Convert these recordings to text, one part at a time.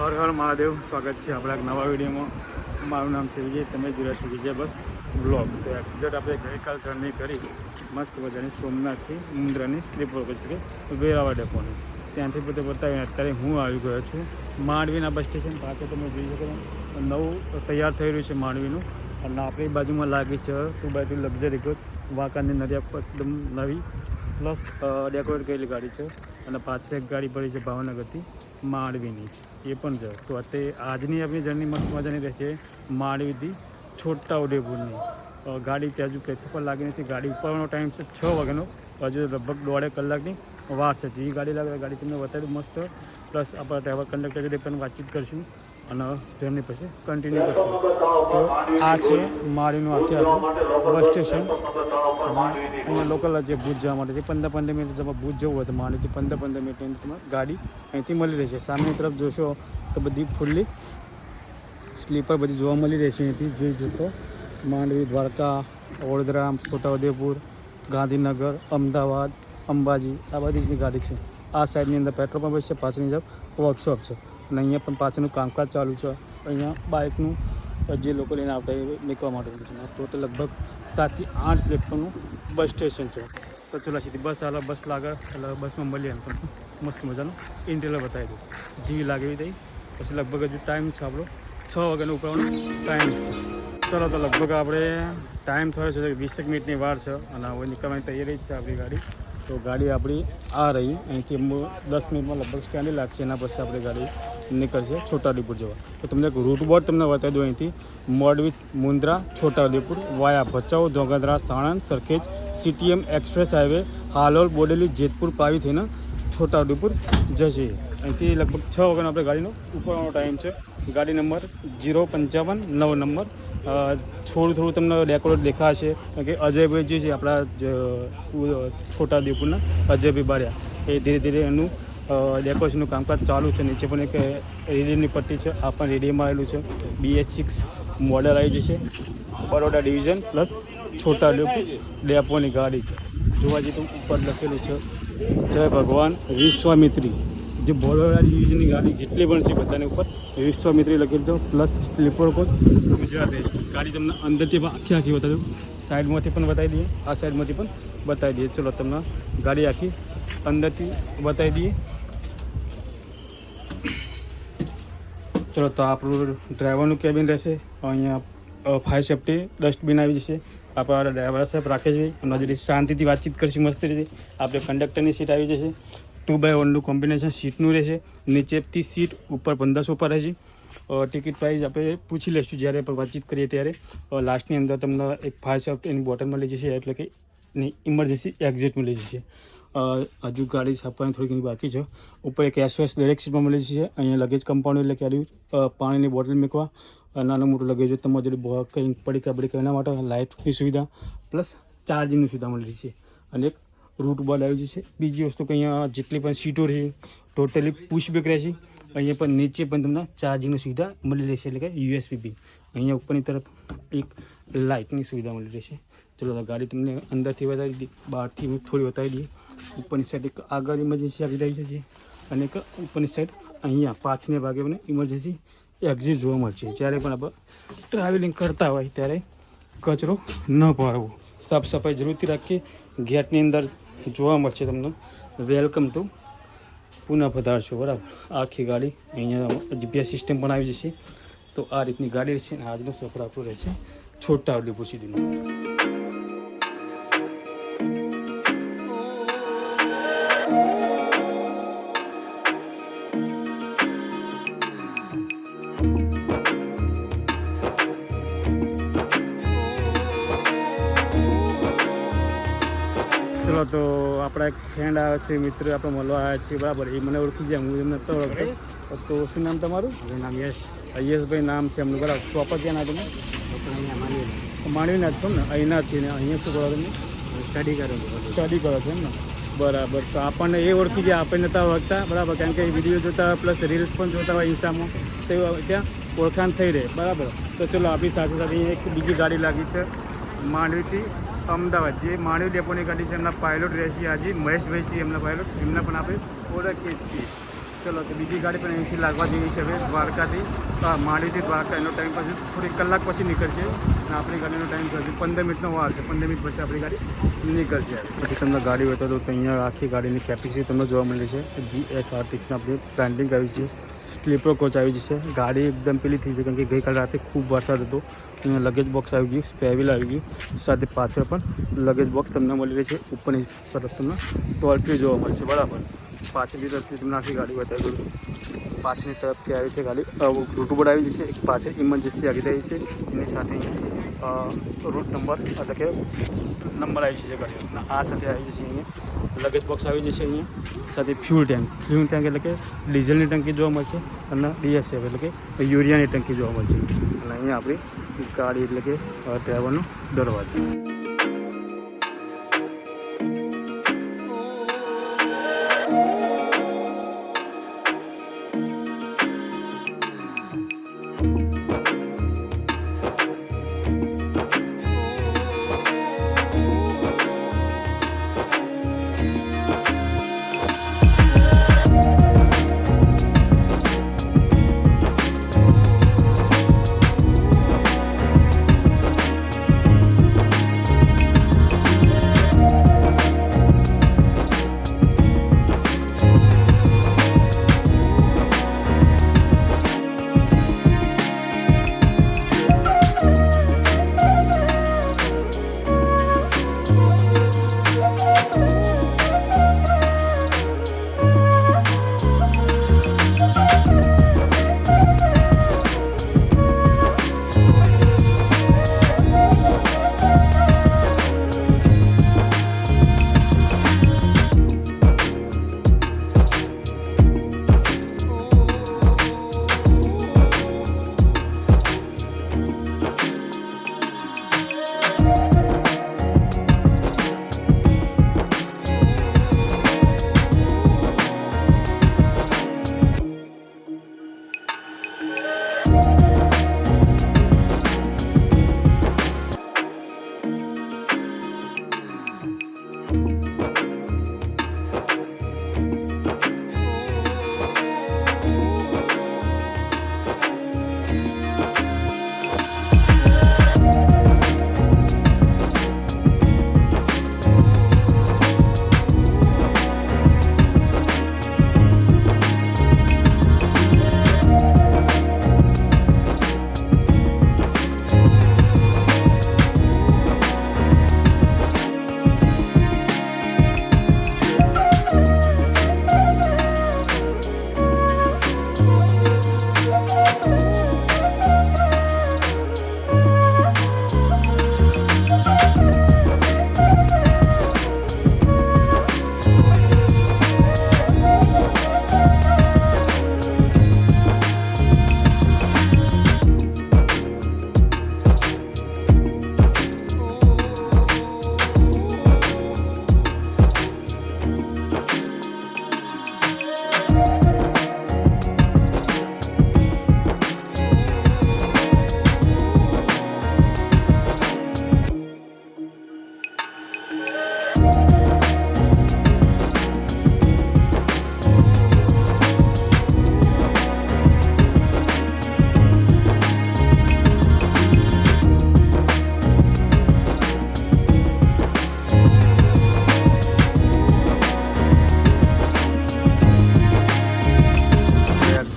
હર હર મહાદેવ. સ્વાગત છે આપણા એક નવા વિડીયોમાં. મારું નામ છે વિજય, તમે જોઈ રહ્યા છો વિજય બસ બ્લોગ. તો એક્ઝેક્ટ આપણે ગઈકાલ જર્ની કરી મસ્ત મજાની સોમનાથથી મુન્દ્રાની સ્લીપર કોચ કે વેરાવળ ડેપોની, ત્યાંથી બધું બતાવીને અત્યારે હું આવી ગયો છું માંડવીના બસ સ્ટેશન પાસે. તમે જોઈ શકો નવું તૈયાર થઈ રહ્યું છે માંડવીનું, અને આપણી બાજુમાં લાગી છે 2x2 લક્ઝરી કોચ વાંકાની નડિયાદ પર એકદમ નવી પ્લસ ડેકોરેટ કરેલી ગાડી છે. અને પાછળ એક ગાડી પડી છે ભાવનગરથી માંડવીની, એ પણ છે. તો અત્યારે આજની આપણી જર્ની મસ્ત મજાની રહેશે માંડવીથી છોટા ઉદેપુરની. ગાડી ત્યાં હજુ પ્લેટફોર્મ પર લાગી નથી. ગાડી ઉપરનો ટાઈમ છે 6 વાગ્યાનો, હજુ લગભગ 1.5 કલાકની વાર છે. જે ગાડી લાગે ગાડી તમને બતાવી મસ્ત. પ્લસ આપણા ડ્રાઈવર કંડક્ટર જોડે પણ વાતચીત કરીશું અને જર્ની પછી કન્ટિન્યુ કરશું. તો આ છે માંડવીનું આખે આખું બસ સ્ટેશન. અહીંયા લોકલ જે ભુજ જવા માટે 15 મિનિટ તમારે ભુજ જવું હોય તો માંડવીથી 15 મિનિટની તમારે ગાડી અહીંથી મળી રહેશે. સામેની તરફ જોશો તો બધી ફૂલ્લી સ્લીપર બધી જોવા મળી રહેશે. અહીંથી જોઈ જોતો માંડવી, દ્વારકા, વડોદરા, છોટાઉદેપુર, ગાંધીનગર, અમદાવાદ, અંબાજી આ બધી ગાડી છે. આ સાઈડની અંદર પેટ્રોલ પંપ છે, પાછળની તરફ વર્કશોપ છે અને અહીંયા પણ પાછળનું કામકાજ ચાલુ છે. અહીંયા બાઇકનું જે લોકો લઈને આવતા એ નીકળવા માટે છે. ટોટલ લગભગ 7 થી 8 પ્લેટફોર્મનું બસ સ્ટેશન છે. તો ચલો સીધી બસ હાલ બસ લાગે એટલે બસમાં મળીએ એમ પણ મસ્ત મજાનું ઇન્ટિરિયર બતાવી દઉં જેવી લાગે એવી થઈ. પછી લગભગ હજુ ટાઈમ છે આપણો 6 વાગ્યાનો ઉપરનો ટાઈમ છે. ચલો તો લગભગ આપણે ટાઈમ થયો છે 20 મિનિટની વાર છે અને હવે નીકળવાની તૈયારી જ છે આપણી ગાડી. તો ગાડી આપણી આ રહી. અહીંથી 10 મિનિટમાં લગભગ સ્ટેન્ડ લાગશે. એના પછી આપણી ગાડી નીકળશે છોટાઉદેપુર જવા. તો તમને એક રૂટ બોર્ડ તમને બતાવી દઉં. અહીંથી Mandvi, Mundra, Chhota Udepur via Bhachau, Dhrangadhra, Sanand, Sarkhej, CTM express highway, Halol, Bodeli, Jetpur, Pavi થઈને છોટાઉદેપુર જશે. અહીંથી લગભગ 6 વાગ્યાનો આપણે ગાડીનો ઉપરનો ટાઈમ છે. ગાડી નંબર 055 9 નંબર. થોડું તમને ડેકોરેટ દેખાશે કારણ કે અજયભાઈ જે છે આપણા છોટાઉદેપુરના અજયભાઈ બારિયા, એ ધીરે ધીરે એનું ડેકોરેશનનું કામકાજ ચાલુ છે. નીચે પણ એક રેડિયમની પટ્ટી છે, આ પણ રેડિયમમાં આવેલું છે. BS6 મોડલ આવી જશે. બરોડા ડિવિઝન પ્લસ છોટાઉદેપુર ડેપોની ગાડી છે. જોવા જઈએ તો ઉપર લખેલું છે જય ભગવાન વિશ્વામિત્રી. જે બરોડા ડિવિઝનની ગાડી જેટલી પણ છે બધાની ઉપર વિશ્વામિત્રી લખેલું છે. Plus sleeper coach Gujarat rest. ગાડી તમને અંદરથી પણ આખી બતાવી દઉં, સાઈડમાંથી પણ બતાવી દઈએ, આ સાઈડમાંથી પણ બતાવી દઈએ. ચલો તમને ગાડી આખી અંદરથી બતાવી દઈએ. ચલો તો આપણું ડ્રાઈવરનું કેબિન રહેશે. અહીંયા ફાયર સેફ્ટી ડસ્ટબિન આવી જશે. આપણા ડ્રાઈવર સાહેબ રાખે છે અને હજી શાંતિથી વાતચીત કરીશું મસ્ત રીતે. આપણે કંડક્ટરની સીટ આવી જશે. 2x1નું કોમ્બિનેશન સીટનું રહેશે. નીચેથી સીટ ઉપર 1500 પર રહેશે. ટિકિટ પ્રાઇસ આપણે પૂછી લઈશું જ્યારે પણ વાતચીત કરીએ ત્યારે. લાસ્ટની અંદર તમને એક ફાયર સેફ્ટીની બોટલ મળી જશે, એટલે કે ઇમરજન્સી એક્ઝિટ મળી જશે. હજુ ગાડી છાપવાની થોડી ઘણી બાકી છે. ઉપર એક SOS દરેક સીટમાં મળી જશે. અહીંયા લગેજ કમ્પાઉન્ડ એટલે ક્યારે પાણીની બોટલ મૂકવા, નાનું મોટું લગેજ હોય તમારે જોડે કંઈ પડીકા એના માટે લાઇટની સુવિધા પ્લસ ચાર્જિંગની સુવિધા મળી છે. અને એક રૂટ બોર્ડ આવી જશે. બીજી વસ્તુ કે અહીંયા જેટલી પણ સીટો છે ટોટલી પુશબેક રહેશે. અહીંયા પણ નીચે પણ તમને ચાર્જિંગની સુવિધા મળી રહેશે, એટલે કે USB. અહીંયા ઉપરની તરફ એક લાઇટની સુવિધા મળી રહેશે. ચલો ગાડી તમને અંદરથી બતાવી દીધી, બહારથી થોડી બતાવી દઈએ. ઉપરની સાઈડ એક આગળ ઇમરજન્સી આવી રહી છે અને એક ઉપરની સાઈડ અહીંયા પાછળની ભાગે મને ઇમરજન્સી એક્ઝિટ જોવા મળશે. જ્યારે પણ આપણે ટ્રાવેલિંગ કરતા હોય ત્યારે કચરો ન પાડવો, સાફ સફાઈ જરૂરથી રાખીએ. ગેટની અંદર જોવા મળશે તમને વેલકમ ટુ પુનઃ પધારશો. બરાબર, આખી ગાડી અહીંયા GPS સિસ્ટમ પણ આવી જશે. તો આ રીતની ગાડી રહેશે અને આજનો સફર આપણો રહેશે છોટાઉદેપુર સુધીનો. ચલો તો આપણા એક ફ્રેન્ડ આવે છે, મિત્ર આપણે મળવા આવ્યા છીએ. બરાબર, એ મને ઓળખી જાય, હું એમને નતો ઓળખતો. તો શું નામ તમારું? નામ યશભાઈ નામ છે એમનું. બરાબર, પ્રોપર ક્યાં ના તમે? માંડવીના જ છો ને? અહીંના જ છે ને? અહીંયા શું કરો તમે? સ્ટડી કરો છો એમ ને? બરાબર. તો આપણને એ ઓળખી જાય, આપણને નતા ઓળખતા. બરાબર, કારણ કે વિડીયો જોતા પ્લસ રીલ્સ પણ જોતા હોય ઇન્સ્ટામાં, તો ત્યાં ઓળખાણ થઈ રહે. બરાબર, તો ચલો આપણી સાથે સાથે અહીંયા એક બીજી ગાડી લાગી છે માંડવીથી અમદાવાદ. જે માંડવી ડેપોની ગાડી છે, એમના પાયલોટ રહેશે આજે મહેશભાઈ છે એમના પાયલોટ. એમના પણ આપણે ઓળખીએ જ છીએ. ચલો તો બીજી ગાડી પણ અહીંથી લાગવા જેવી છે હવે દ્વારકાથી માંડવીથી દ્વારકા એનો ટાઈમ પછી થોડી કલાક પછી નીકળશે અને આપણી ગાડીનો ટાઈમ છે 15 મિનિટનો વાર છે 15 મિનિટ પછી આપણી ગાડી નીકળશે પછી તમને ગાડી હોય તો અહીંયા આખી ગાડીની કેપેસિટી તમને જોવા મળી છે GSRTCની આપણી બ્રાન્ડિંગ આવી છે સ્લીપર કોચ આવી જશે ગાડી એકદમ પેલી થઈ છે કારણ કે ગઈકાલ રાતે ખૂબ વરસાદ હતો અહીંયા લગેજ બોક્સ આવી ગયું સ્પેર આવી ગયું સાથે પાછળ પણ લગેજ બોક્સ તમને મળી રહે છે ઉપરની તરફ તમને ટોલ ફ્રી જોવા મળશે બરાબર પાછળની તરફથી તમને આખી ગાડી બતાવી દઉં પાછળની તરફથી આવી છે ગાડી રૂટ બોર્ડ આવી જશે એક પાછળ ઇમરજન્સી આવી રહી છે એની સાથે રૂટ નંબર એટલે કે નંબર આવી જશે ગાડીનો આ સાથે આવી જશે અહીંયા લગેજ બોક્સ આવી જશે અહીંયા સાથે ફ્યુલ ટેન્ક એટલે કે ડીઝલની ટંકી જોવા મળશે અને DSF એટલે કે યુરિયાની ટંકી જોવા મળશે અને અહીંયા આપણી ગાડી એટલે કે ડ્રાઈવરનો દરવાજો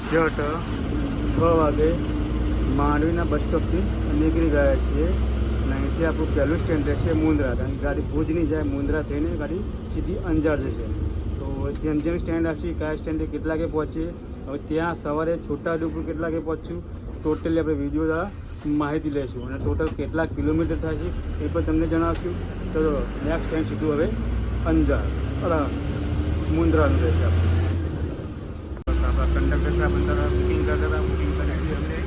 એક્ઝેક્ટ 6 વાગે માંડવીના બસ સ્ટોપથી નીકળી ગયા છીએ અને અહીંથી આપણું પહેલું સ્ટેન્ડ રહેશે મુન્દ્રા કારણ કે ગાડી ભુજની જાય મુન્દ્રા થઈને ગાડી સીધી અંજાર જશે તો જેમ જેમ સ્ટેન્ડ આવશે કયા સ્ટેન્ડે કેટલા કે પહોંચીએ હવે ત્યાં સવારે છોટાઉદેપુર કેટલા કે પહોંચશું ટોટલી આપણે વિડીયો દ્વારા માહિતી લઈશું અને ટોટલ કેટલા કિલોમીટર થાય છે એ પણ તમને જણાવશું તો નેક્સ્ટ સ્ટેન્ડ સીધું હવે અંજાર મુન્દ્રાનું રહેશે આપણે આપણા કંડક્ટર સાહેબ અંદર બુકિંગ કરતા હતા બુકિંગ કરી અમને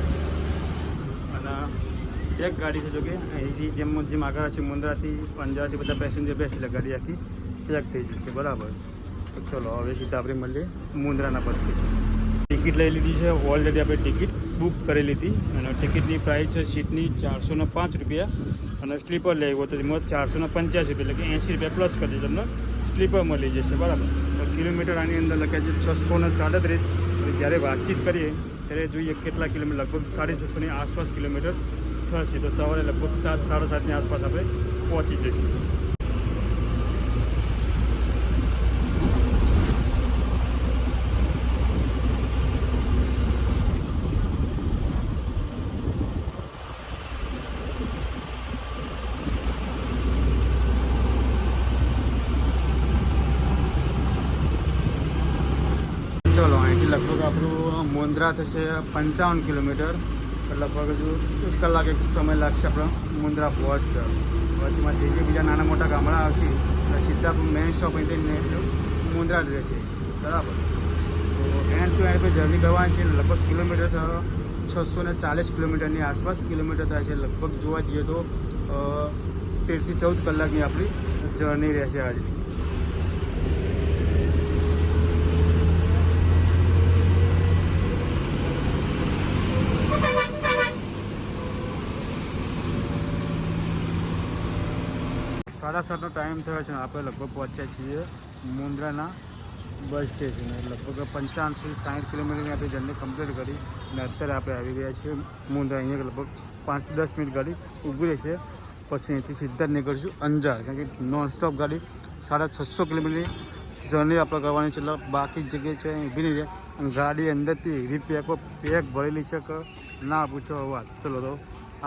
અને એક ગાડી છે જો કે અહીંથી જેમ આગળ છે મુન્દ્રાથી અંજારથી બધા પેસેન્જર બેસી એટલે ગાડી આખી પેક થઈ જશે બરાબર તો ચલો હવે સીધા આપણે મળીએ મુન્દ્રાના બસ ટિકિટ લઈ લીધી છે ઓલરેડી આપણે ટિકિટ બુક કરી લીધી અને ટિકિટની પ્રાઇસ છે સીટની 405 રૂપિયા અને સ્લીપર લેવો તો એમાં 485 રૂપિયા એટલે કે 80 રૂપિયા પ્લસ કરી તમને સ્લીપર મળી જશે બરાબર કિલોમીટર આની અંદર લખ્યા છે 637. જ્યારે વાતચીત કરીએ ત્યારે જોઈએ કેટલા કિલોમીટર, લગભગ 650ની આસપાસ કિલોમીટર થશે. તો સવારે લગભગ 7, 7:30ની આસપાસ આપણે પહોંચી જઈશું. ચલો અહીંથી લગભગ આપણું મુન્દ્રા થશે 55 કિલોમીટર. લગભગ હજુ 1 કલાક એક સમય લાગશે આપણે મુન્દ્રા પહોંચતા. વચમાં જે બીજા નાના મોટા ગામડા આવશે એટલે સીધા મેઇન સ્ટોપ અહીંથી મુન્દ્રા જ રહેશે. બરાબર. તો એન્ડ ટુ એન્ડ પર જર્ની કરવાની છે. લગભગ કિલોમીટર 640 કિલોમીટરની આસપાસ કિલોમીટર થાય છે. લગભગ જોવા જઈએ તો 13થી 14 કલાકની આપણી જર્ની રહેશે આજની. સાડા 7નો ટાઈમ થયો છે. આપણે લગભગ પહોંચ્યા છીએ મુન્દ્રાના બસ સ્ટેશને. લગભગ 55થી 60 કિલોમીટરની આપણે જર્ની કમ્પ્લીટ કરી અને અત્યારે આપણે આવી ગયા છીએ મુન્દ્રા. અહીંયા લગભગ 5-10 મિનિટ ગાડી ઊભી રહેશે. પછી અહીંથી સીધા જ નીકળીશું અંજાર, કારણ કે નોનસ્ટોપ ગાડી 650 કિલોમીટરની જર્ની આપણે કરવાની છે. એટલે બાકી જગ્યાએ છે ઊભી નહીં રહે. અને ગાડી અંદરથી એવી પેક ભરેલી છે કે ના પૂછો વાત. ચલો તો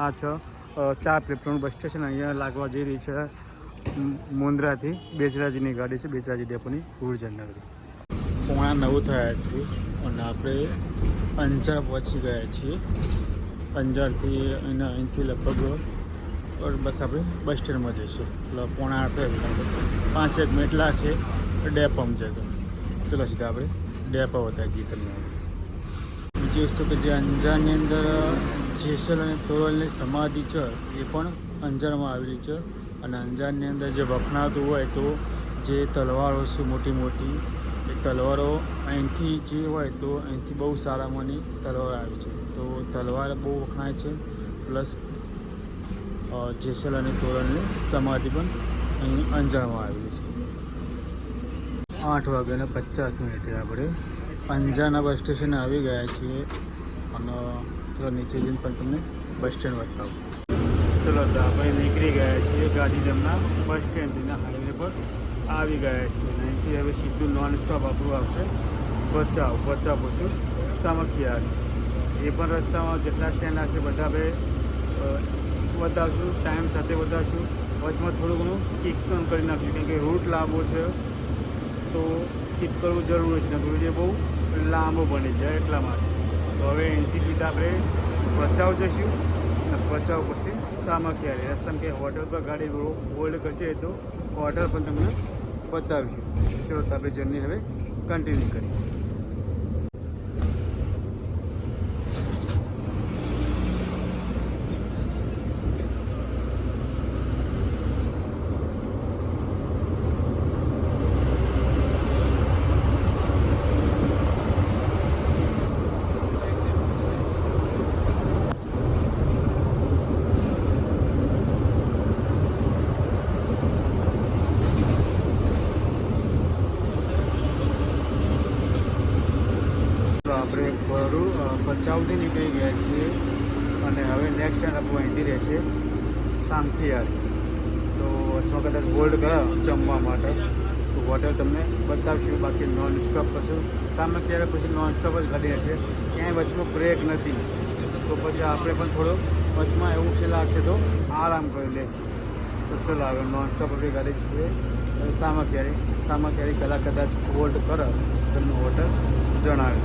આ છે 4 પ્લેટફોર્મ બસ સ્ટેશન અહીંયા લાગવા જઈ રહી છે મુન્દ્રાથી બેચરાજીની ગાડી છે, બેચરાજી ડેપોની ઉર્જાનગરી. 9:15 થયા છે અને આપણે અંજાર પહોંચી ગયા છીએ. અંજારથી અહીંથી લગભગ બસ આપણે બસ સ્ટેન્ડમાં જઈશું. એટલે 9:15 થયા, 5-1 મિનિટ લાગશે ડેપોમાં જતો. ચલો સીધા આપણે ડેપો બતાવીએ તમને. બીજી વસ્તુ કે જે અંજારની અંદર જેસલ અને તોરલની સમાધિ છે એ પણ અંજારમાં આવેલી છે. અને અંજારની અંદર જે વખણાતું હોય તો જે તલવારો છે મોટી મોટી, એ તલવારો અહીંથી જે હોય તો અહીંથી બહુ સારામાંની તલવાર આવી છે. તો તલવાર બહુ વખણાય છે. પ્લસ જેસલ અને તોરલની સમાધિ પણ અહીં અંજારમાં આવેલી છે. 8:50 આપણે અંજારના બસ સ્ટેશને આવી ગયા છીએ. અને ચલો નીચે જઈને પણ તમને બસ સ્ટેન્ડ બતાવું. ચલો તો આપણે નીકળી ગયા છીએ ગાંધીધામના બસ સ્ટેન્ડથી હાઈવે પર આવી ગયા છીએ. અહીંથી હવે સીધું નોન સ્ટોપ આપણું આવશે ભચાઉ. ભચાઉ પછી સામખિયાળી. જે પણ રસ્તામાં જેટલા સ્ટેન્ડ આવશે બધા આપણે બતાવશું, ટાઈમ સાથે બતાવશું. વચમાં થોડું ઘણું સ્કીપ પણ કરી નાખ્યું, કેમ કે રૂટ લાંબો છે તો સ્કીપ કરવું જરૂરી છે. વિડીયો બહુ લાંબો બની જાય એટલા માટે. તો હવે અહીંથી સીધા આપણે ભચાઉ જઈશું અને ભચાઉ પછી સામખિયાળી. રસ્તામાં કે હોટલ પર ગાડી હોલ્ડ કરશે તો હોટલ પણ તમને બતાવીશું. ચલો તો આપણે જર્ની હવે કન્ટિન્યુ કરીએ. આપણે ભચાઉથી નીકળી ગયા છીએ અને હવે નેક્સ્ટ ટાઈમ આપણું અહીંથી રહેશે સામખિયાળી. તો અથવા કદાચ હોલ્ડ કરો જમવા માટે તો હોટલ તમને બતાવશું. બાકી નોન સ્ટોપ કરશું સામખિયાળી, પછી નોન સ્ટોપ જ ગાડી હશે. ક્યાંય વચમાં બ્રેક નથી. તો પછી આપણે પણ થોડો વચમાં એવું છે લાગશે તો આરામ કરી લે. તો ચલો હવે નોન સ્ટોપ આપણી ગાડી છે સામખિયાળી કદાચ હોલ્ડ કરો તમને હોટલ જણાવે.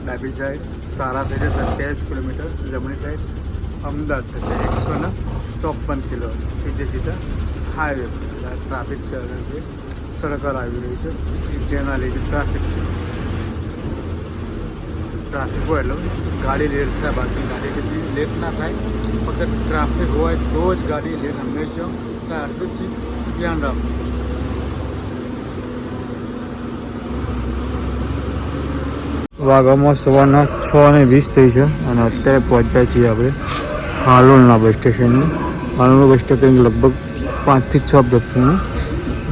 ડાબી સાઈડ સારા થશે 27 કિલોમીટર, જમણી સાઈડ અમદાવાદ થશે 154 કિલો, સીધા હાઈવે પર ટ્રાફિક છે. અને સર્કલ આવી રહ્યું છે, જેના લીધે ટ્રાફિક છે. ટ્રાફિક હોય એટલે ગાડી લેટ થાય, બાકી ગાડી કેટલી લેટ ના થાય. ફક્ત ટ્રાફિક હોય તો જ ગાડી લેટ હંમેશા થાય. આટલું જ ધ્યાન રાખવું. વાઘામાં સવારના 6:20 થઈ છે અને અત્યારે પહોંચ્યા છીએ આપણે હાલોલના બસ સ્ટેશનનું. હાલોલનું બસ સ્ટેશન લગભગ 5 થી 6 વ્યક્તિનું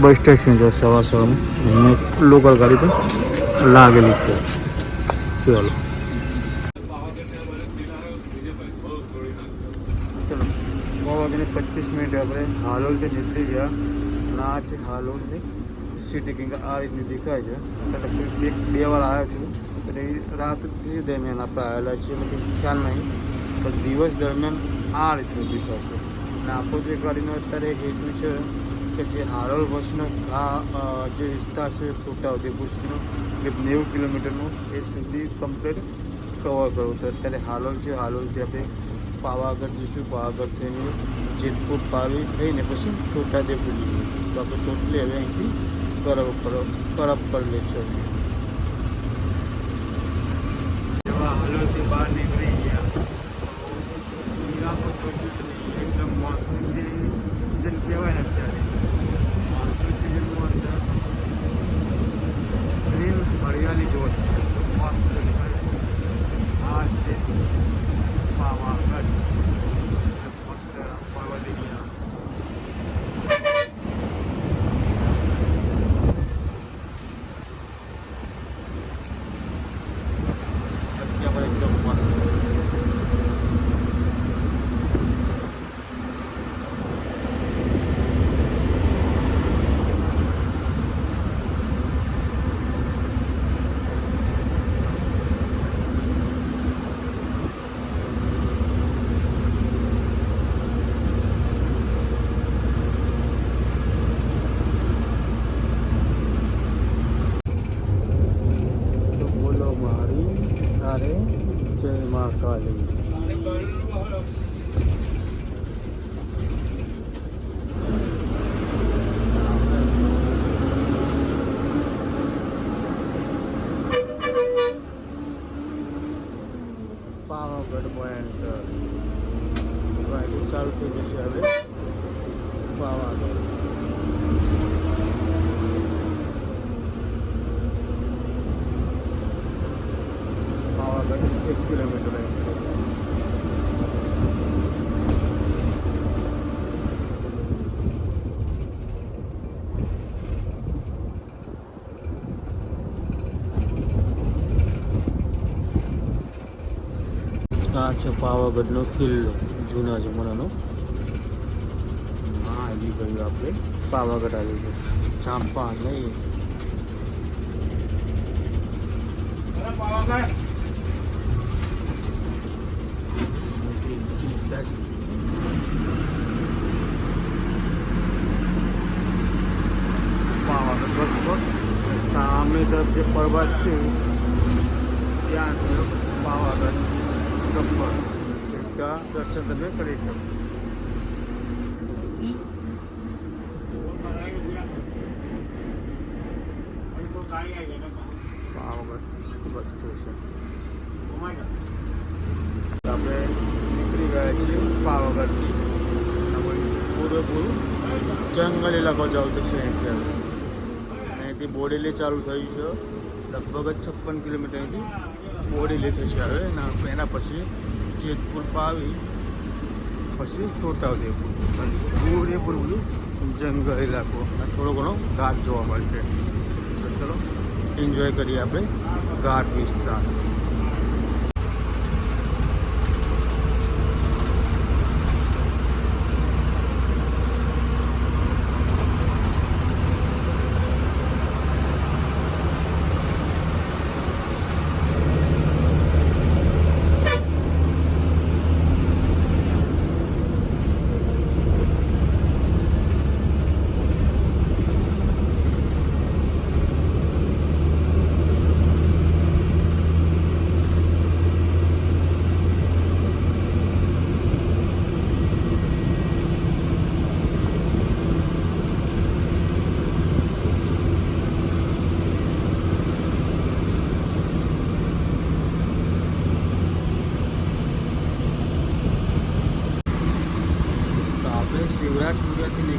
બસ સ્ટેશન છે સવારમાં. અહીંયા લોકલ ગાડી પણ લાગેલી છે. ચલો ચલો 6:25 આપણે હાલોલથી નીકળી ગયા અને આ છે હાલોલની સિટી. કેમ કે આ રીતની દેખાય છે. એટલે બે વાર આવ્યો છું. એટલે રાત દરમિયાન આપણે આવેલા છીએ, એટલે ખ્યાલ નહીં, પણ દિવસ દરમિયાન આ રીતનું દેખાય છે. અને આપણો જે ગાડીનો અત્યારે હેતુ છે કે જે હાલોલ બસનો આ જે વિસ્તાર છે છોટાઉદેપુર સુધીનો, જે 90 કિલોમીટરનો એ સુધી કમ્પ્લીટ કવર કરવું છે. અત્યારે હાલોલ છે, હાલોલથી આપણે પાવાગઢ જઈશું, પાવાગઢ થઈને જેતપુર પાવી થઈને પછી છોટાઉદેપુર જઈશું. તો આપણે ટોટલી હવે અહીંથી કરપ કરી લઈશું. હાલોલથી બહાર નીકળી ગયા. એકદમ મોન્સૂન સિઝન કહેવાય ને અત્યારે. મોન્સૂન સિઝનમાં અંદર ગ્રીન હરિયાળી જોવા મસ્ત દેખાય. આ છે પાવાગઢ, મસ્ત પર્વત એરિયા. એકદમ મસ્ત. જય મા કાલી. પાવાગઢ પોઈન્ટ ગાડી ચાલુ થઈ જશે હવે. પાવાગઢ પાવાગઢ 1 કિલોમીટર. આ છે પાવાગઢનો કિલ્લો, જૂના જમાનાનો. હા આવી ગયું આપણે પાવાગઢ આવી ગયું. ચાંપા નહીં પાવાગઢ. પાવાગઢ બસ પર સામે તરફ જે પર્વત છે ત્યાં પાવાગઢ ગબ્બર, ત્યાં દર્શન તમે કરી શકો. પાવાગઢ બસ સ્ટેશન આપણે નીકળી ગયા છીએ પાવાગઢથી. પૂરેપૂરું જંગલ ઇલાકો જાવ તો છે. અહીંથી બોડેલી ચાલુ થયું છે, લગભગ 56 કિલોમીટર અહીંથી બોડેલી થશે હવે. એના પછી જેતપુર પાવી, પછી છોટાઉદેપુર. પૂરેપૂર બધું જંગલ ઇલાકો, થોડો ઘણો ઘાટ જોવા મળશે. તો ચલો એન્જોય કરીએ આપણે ઘાટ વિસ્તાર.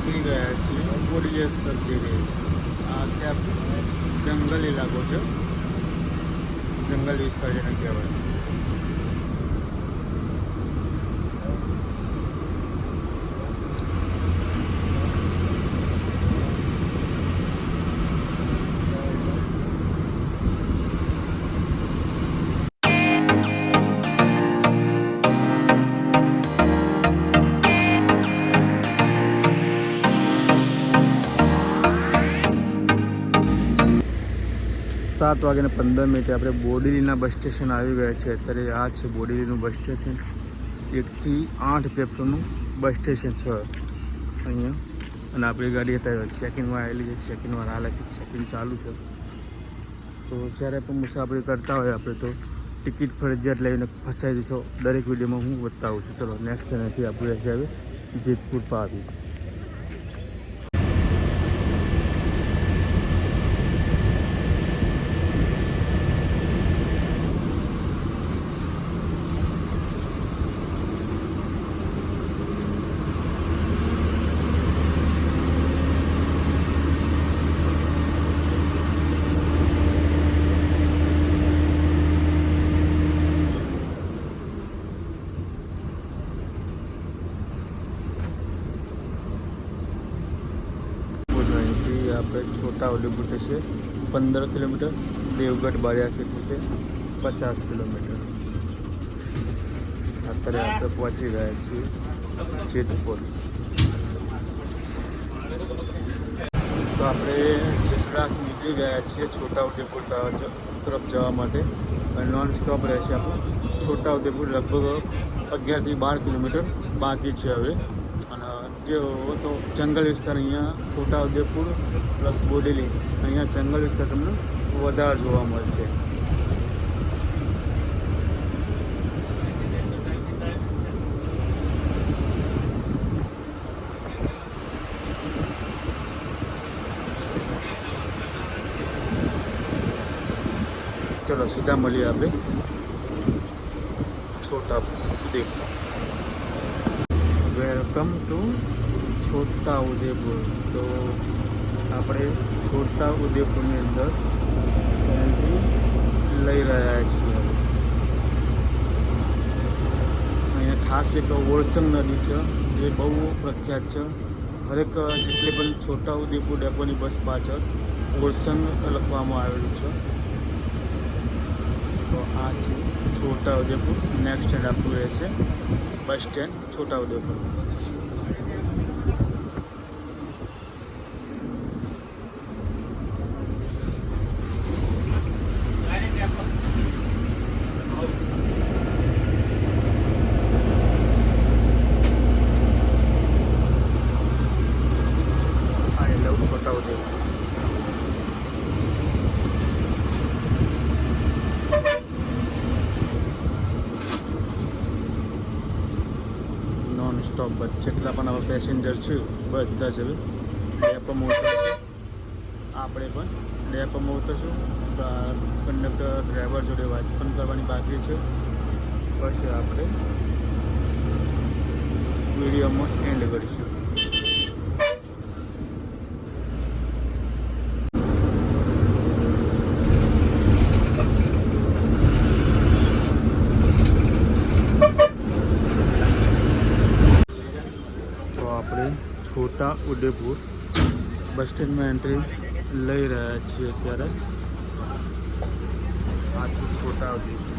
નીકળી ગયા છીએ બોડી તરફ જઈ રહી છે. આ ત્યાં જંગલ ઇલાકો છે, જંગલ વિસ્તાર જેને કહેવાય. સાત વાગ્યાને 15 આપણે બોડેલીના બસ સ્ટેશન આવી ગયા છે. અત્યારે આ છે બોડેલીનું બસ સ્ટેશન. 1 થી 8 પેપરનું બસ સ્ટેશન છે અહીંયા. અને આપણી ગાડી અત્યારે ચેકિંગમાં આવેલી છે, ચેકિંગમાં હાલે છે, ચેકિંગ ચાલુ છે. તો જ્યારે પણ મુસાફરી કરતા હોય આપણે તો ટિકિટ ફરજિયાત લઈને ફસાઈ જશો. દરેક વિડીયોમાં હું બતાવું છું. ચલો નેક્સ્ટ એનાથી આપણે આવે જેતપુર પાવી. આપણે છોટા ઉદેપુર થશે 15 કિલોમીટર. દેવગઢ બાળિયાથી થશે 50 કિલોમીટર. અત્યારે આપણે પહોંચી ગયા છીએ જેતપુર. તો આપણે જેસરાત નીકળી ગયા છીએ છોટાઉદેપુર તરફ જવા માટે. નોન સ્ટોપ રહેશે આપણું છોટાઉદેપુર. લગભગ 11 થી 12 કિલોમીટર બાકી છે હવે. અને જે તો જંગલ વિસ્તાર અહીંયા છોટાઉદેપુર પ્લસ બોડેલી, અહીંયા જંગલ વિસ્તાર તમને વધારે જોવા મળશે. ચલો સીધા મળીએ આપણે છોટાઉદેપુર. Welcome to Chhota Udepur. તો આપણે છોટાઉદેપુરની અંદર એન્ટ્રી લઈ રહ્યા છીએ. અહીંયા ખાસ એક ઓળસંગ નદી છે જે બહુ પ્રખ્યાત છે. હરેક જેટલી પણ છોટાઉદેપુર ડેપોની બસ પાછળ ઓળસંગ લખવામાં આવેલું છે. તો આ છે છોટાઉદેપુર. નેક્સ્ટ સ્ટેન્ડ આપણું રહેશે bus stand Chhota Udepur. Non stop bus જેટલા પણ હવે પેસેન્જર છે બધા જ હવે ડેપોમાં ઉતરશે. આપણે પણ ડેપોમાં ઉતરશું. કંડક્ટર ડ્રાઈવર જોડે વાત પણ કરવાની બાકી છે. પછી આપણે વિડીયોમાં એન્ડ કરીશું. છોટાઉદેપુર બસ સ્ટેન્ડમાં એન્ટ્રી લઈ રહ્યા છીએ અત્યારે. આ છે છોટાઉદેપુર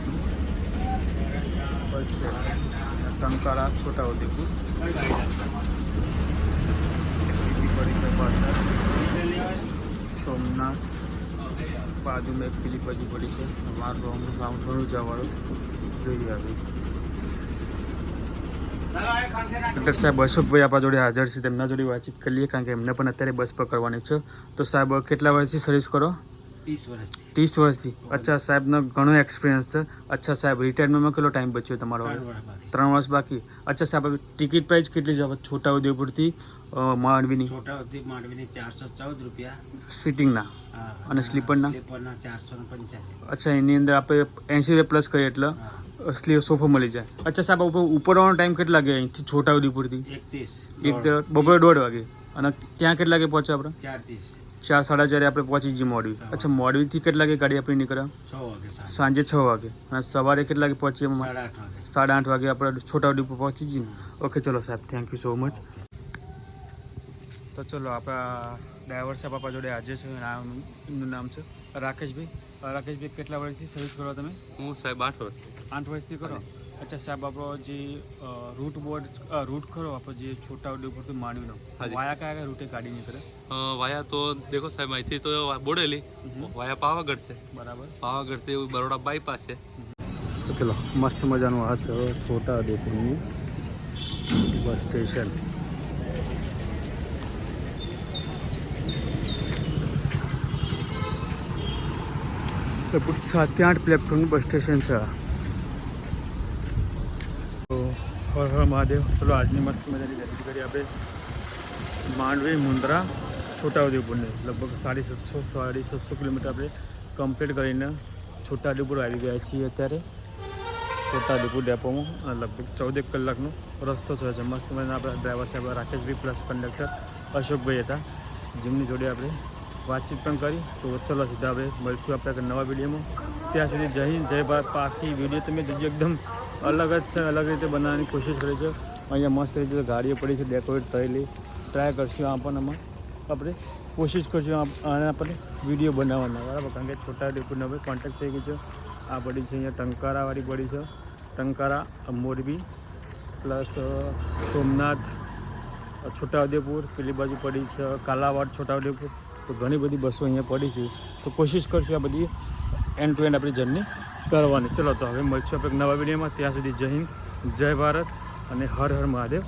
બસ સ્ટેન્ડ, ટંકારા છોટાઉદેપુર. સોમનાથ બાજુમાં એક પેલી બાજુ પડી છે. મારું ઘણું જવાળું જોઈ આવી. ડૉક્ટર સાહેબ અશોકભાઈ આપણા જોડે હાજર છે. તેમના જોડે વાતચીત કરીએ કારણ કે એમને પણ અત્યારે બસ પકડવાની છે. તો સાહેબ કેટલા વર્ષથી સર્વિસ કરો? 30 વર્ષથી. અચ્છા, સાહેબનો ઘણો એક્સપિરિયન્સ છે. અચ્છા સાહેબ, રિટાયરમેન્ટમાં કેટલો ટાઈમ બચ્યો તમારો? 3 વર્ષ બાકી. અચ્છા સાહેબ, ટિકિટ પ્રાઇસ કેટલી છે છોટાઉદેપુરથી માંડવીની? માંડવીની 414 રૂપિયા સિટિંગના અને સ્લીપરના? 485. અચ્છા, એની અંદર આપણે 80 રૂપિયા પ્લસ કરીએ એટલે સોફો મળી જાય. અચ્છા સાહેબ, ઉપરવાનો ટાઈમ કેટલા લાગે અહીંથી છોટાઉદેપુરથી? 1 બપોરે 1:30 વાગે. અને ત્યાં કેટલા વાગે પહોંચ્યો આપણે? 4:30. 4-4:30 આપણે પહોંચી જઈએ મોડવી. અચ્છા, મોડવીથી કેટલા વાગે ગાડી આપણી નીકળે? 6 વાગે સાંજે 6 વાગે. અને સવારે કેટલા વાગે પહોંચીએ? 8:30 વાગે. 8:30 વાગે આપણે છોટાઉદેપુર પહોંચી જઈએ. ઓકે ચલો સાહેબ, થેન્ક યુ સો મચ. તો ચલો આપણા ડ્રાઈવર સાહેબ આપણા જોડે આજે છે. એમનું નામ છે રાકેશભાઈ. રાકેશભાઈ, કેટલા વર્ષથી સર્વિસ કરો તમે? હું સાહેબ 8 વર્ષથી. 8 વર્ષથી કરો. અચ્છા સાહેબ, આપણો જે રૂટ ખરો આપણો જે છોટાઉદેપુરથી માંડવીનો, હાજી. વાયા કયા રૂટે ગાડી નીકળે? વાયા તો દેખો સાહેબ, અહીંથી તો બોડેલી વાયા પાવાગઢ છે. બરાબર. પાવાગઢથી બરોડા બાયપાસ છે. તો ચલો, મસ્ત મજાનું આ છે છોટાઉદેપુરનું બસ સ્ટેશન. લગભગ 7 થી 8 પ્લેટફોર્મનું બસ સ્ટેશન છે. તો હર હર મહાદેવ. ચલો આજની મસ્ત મજાની જર્ની કરી આપણે માંડવી મુન્દ્રા છોટાઉદેપુરની. લગભગ 750 કિલોમીટર આપણે કમ્પ્લીટ કરીને છોટાઉદેપુર આવી ગયા છીએ અત્યારે. છોટાઉદેપુર ડેપોમાં લગભગ 14 કલાકનો રસ્તો થયો છે. મસ્ત મજાના આપણા ડ્રાઈવર સાહેબ રાકેશભાઈ પ્લસ કંડક્ટર અશોકભાઈ હતા, જેમની જોડે આપણે વાતચીત પણ કરી. તો ચલો સીધા આપણે મળશું આપણે એક નવા વિડીયોમાં. ત્યાં સુધી જય હિન્દ જય ભારત. પાછી વિડીયો તમે જોજો, એકદમ અલગ જ છે, અલગ રીતે બનાવવાની કોશિશ કરી છે. અહીંયા મસ્ત રીતે ગાડીઓ પડી છે ડેકોરેટ થયેલી. ટ્રાય કરશું આપણને આપણે કોશિશ કરશું આને આપણે વિડીયો બનાવવાના, બરાબર. કારણ કે છોટાઉદેપુરને હવે કોન્ટેક્ટ થઈ ગઈ છે. આ પડી છે અહીંયા ટંકારાવાળી પડી છે, ટંકારા મોરબી પ્લસ સોમનાથ છોટાઉદેપુર. પેલી બાજુ પડી છે કાલાવાડ છોટાઉદેપુર. તો ઘણી બધી બસો અહીંયા પડી છે. તો કોશિશ કરશું આ બધી એન્ડ ટુ એન્ડ આપણી જર્ની કરવાની. ચલો તો હવે મળશું આપણે નવા વિડીયોમાં. ત્યાં સુધી જય હિન્દ જય ભારત અને હર હર મહાદેવ.